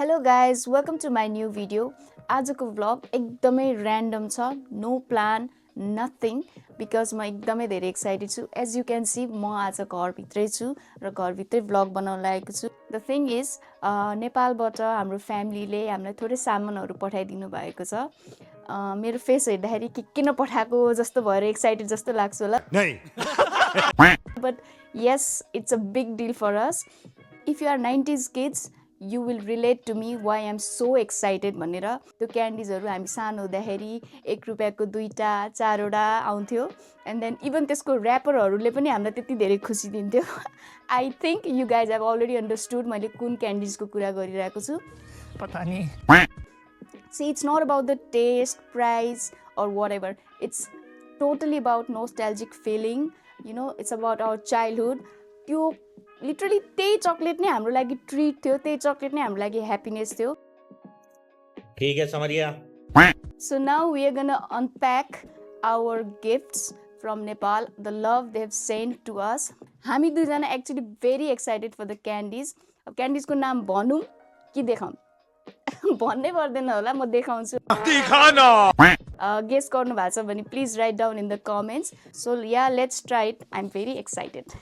Hello guys, welcome to my new video. आजको vlog एकदमै random छ, no plan, nothing because म एकदमै धेरै excited छु. As you can see, म आज घर भित्रै छु र घर भित्रै vlog बनाउन लागेको छु. The thing is, नेपालबाट हाम्रो फ्यामिलीले हामीलाई थोरै सामानहरू पठाइदिनु भएको छ. मेरो फेस हेर्दाखेरि के किन पठाएको जस्तो भएर एक्साइटेड जस्तो लाग्छ होला. But yes, it's a big deal for us. If you are 90s kids, you will relate to me why I'm so excited भनेर. त्यो क्यान्डिजहरू हामी सानो हुँदाखेरि 1 रुपैयाँको 2टा 4वटा आउँथ्यो एन्ड देन इभन त्यसको ऱ्यापरहरूले पनि हामीलाई त्यति धेरै खुसी दिन्थ्यो. I think you guys have already understood मैले कुन क्यान्डिजको कुरा गरिरहेको छु. पता नहीं. See, it's not about the taste, price or whatever. It's totally about nostalgic feeling. You know, it's about our childhood. त्यो लिटरली त्यही चकलेट नै हाम्रो लागि ट्रिट थियो, त्यही चकलेट नै हाम्रो लागि ह्याप्पिनेस थियो. ठीक है समरिया. So now we are gonna unpack our gifts from Nepal, the love they have sent to us. हामी दुईजना actually very excited for the candies. अब क्यान्डिजको नाम भनौँ कि देखाउँ? भन्नै पर्दैन होला, म देखाउँछु. गेस गर्नु भएको छ भने please write down in the comments. So yeah let's try it. I am very excited.